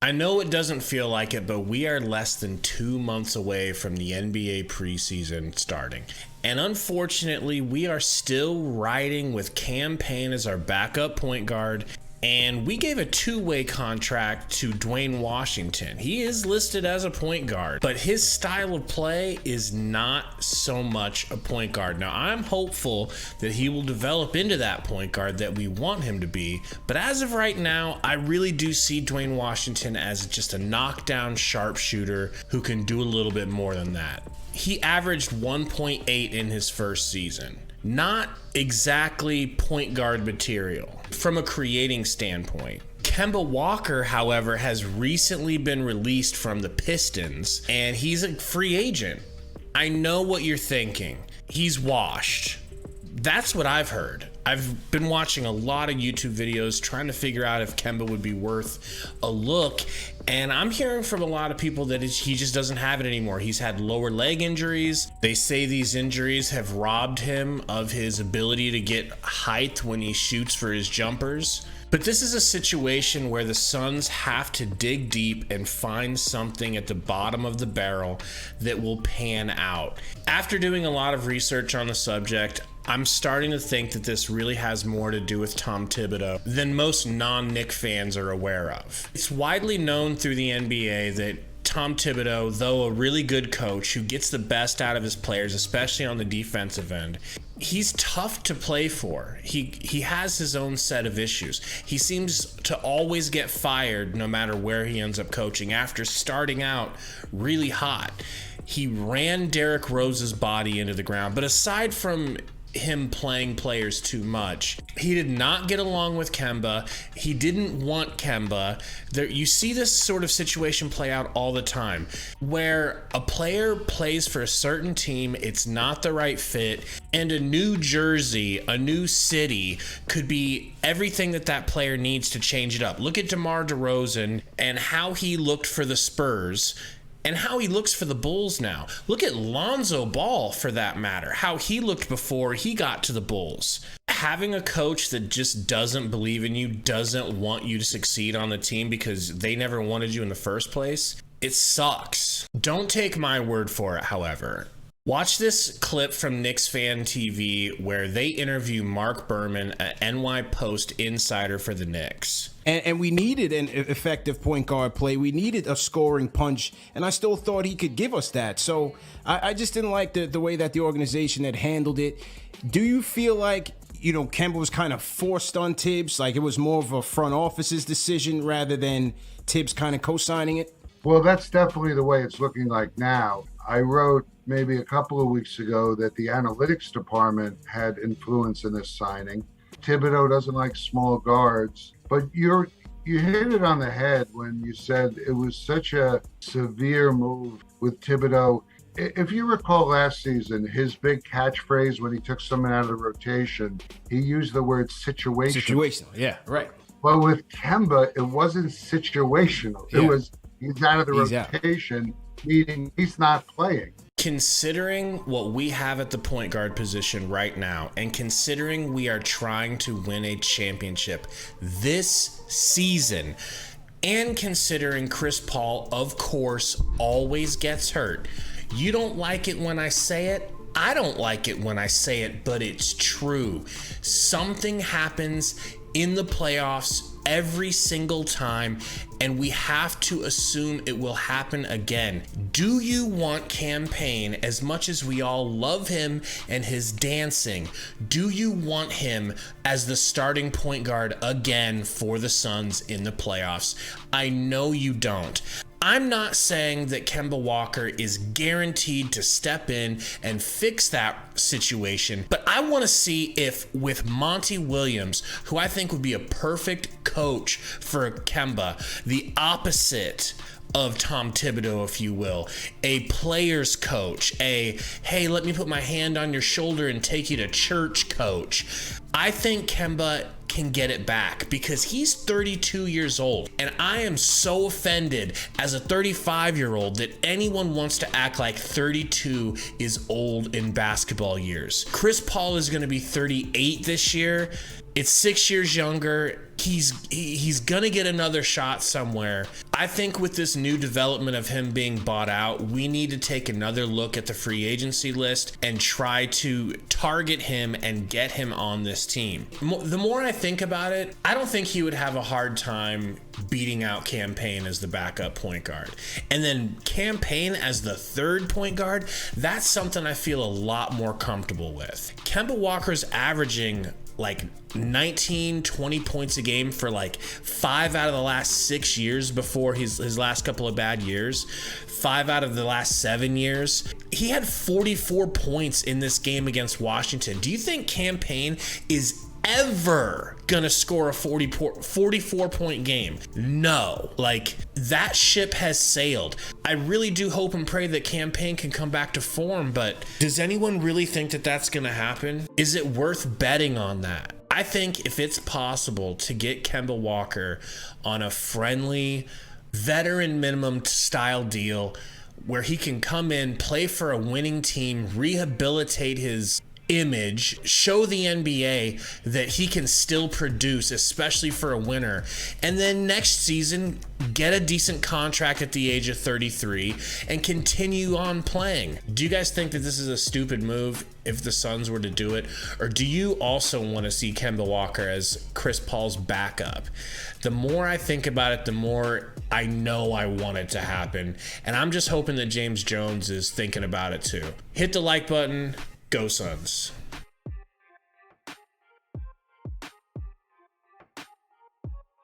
I know it doesn't feel like it, but we are less than 2 months away from the NBA preseason starting. And unfortunately, we are still riding with Cam Payne as our backup point guard. And we gave a two-way contract to Dwayne Washington. He is listed as a point guard, but his style of play is not so much a point guard. Now, I'm hopeful that he will develop into that point guard that we want him to be, but as of right now, I really do see Dwayne Washington as just a knockdown sharpshooter who can do a little bit more than that. He averaged 1.8 in his first season. Not exactly point guard material from a creating standpoint. Kemba Walker, however, has recently been released from the Pistons, and he's a free agent. I know what you're thinking. He's washed. That's what I've heard. I've been watching a lot of YouTube videos trying to figure out if Kemba would be worth a look, and I'm hearing from a lot of people that he just doesn't have it anymore. He's had lower leg injuries. They say these injuries have robbed him of his ability to get height when he shoots for his jumpers. But this is a situation where the Suns have to dig deep and find something at the bottom of the barrel that will pan out. After doing a lot of research on the subject, I'm starting to think that this really has more to do with Tom Thibodeau than most non-Knick fans are aware of. It's widely known through the NBA that Tom Thibodeau, though a really good coach who gets the best out of his players, especially on the defensive end, he's tough to play for. He has his own set of issues. He seems to always get fired no matter where he ends up coaching after starting out really hot. He ran Derrick Rose's body into the ground, but aside from him playing players too much, he did not get along with Kemba. He didn't want Kemba. You see this sort of situation play out all the time where a player plays for a certain team, it's not the right fit, and a new jersey, a new city could be everything that player needs to change it up. Look at DeMar DeRozan and how he looked for the Spurs and how he looks for the Bulls now. Look at Lonzo Ball, for that matter, how he looked before he got to the Bulls. Having a coach that just doesn't believe in you, doesn't want you to succeed on the team because they never wanted you in the first place, it sucks. Don't take my word for it, however. Watch this clip from Knicks Fan TV where they interview Mark Berman, an NY Post insider for the Knicks. And we needed an effective point guard play. We needed a scoring punch, and I still thought he could give us that. So I just didn't like the way that the organization had handled it. Do you feel like, Kemba was kind of forced on Tibbs, like it was more of a front office's decision rather than Tibbs kind of co-signing it? Well, that's definitely the way it's looking like now. I wrote maybe a couple of weeks ago that the analytics department had influence in this signing. Thibodeau doesn't like small guards, but you hit it on the head when you said it was such a severe move with Thibodeau. If you recall last season, his big catchphrase when he took someone out of the rotation, he used the word situational. Situational, yeah, right. But with Kemba, it wasn't situational. Yeah. It was he's out of the rotation, meaning he's not playing. Considering what we have at the point guard position right now, and considering we are trying to win a championship this season, and considering Chris Paul, of course, always gets hurt, you don't like it when I say it? I don't like it when I say it, but it's true. Something happens in the playoffs every single time, and we have to assume it will happen again. Do you want Cam Payne, as much as we all love him and his dancing, do you want him as the starting point guard again for the Suns in the playoffs? I know you don't. I'm not saying that Kemba Walker is guaranteed to step in and fix that situation, but I want to see if with Monty Williams, who I think would be a perfect coach for Kemba, the opposite of Tom Thibodeau, if you will, a player's coach, hey, let me put my hand on your shoulder and take you to church coach. I think Kemba can get it back because he's 32 years old, and I am so offended as a 35-year-old that anyone wants to act like 32 is old in basketball years. Chris Paul is going to be 38 this year. It's 6 years younger. He's gonna get another shot somewhere. I think with this new development of him being bought out, we need to take another look at the free agency list and try to target him and get him on this team. The more I think about it, I don't think he would have a hard time beating out Cam Payne as the backup point guard. And then Cam Payne as the third point guard, that's something I feel a lot more comfortable with. Kemba Walker's averaging like 19, 20 points a game for like 5 out of the last 6 years before his last couple of bad years. 5 out of the last 7 years. He had 44 points in this game against Washington. Do you think Cam Payne is ever gonna score a 44 point game? No. Like, that ship has sailed. I really do hope and pray that Cam Payne can come back to form, but does anyone really think that that's gonna happen? Is it worth betting on that? I think if it's possible to get Kemba Walker on a friendly veteran minimum style deal where he can come in, play for a winning team, rehabilitate his image, show the NBA that he can still produce, especially for a winner, and then next season get a decent contract at the age of 33 and continue on playing. Do you guys think that this is a stupid move if the Suns were to do it? Or do you also want to see Kemba Walker as Chris Paul's backup? The more I think about it, the more I know I want it to happen. And I'm just hoping that James Jones is thinking about it too. Hit the like button. Go Suns.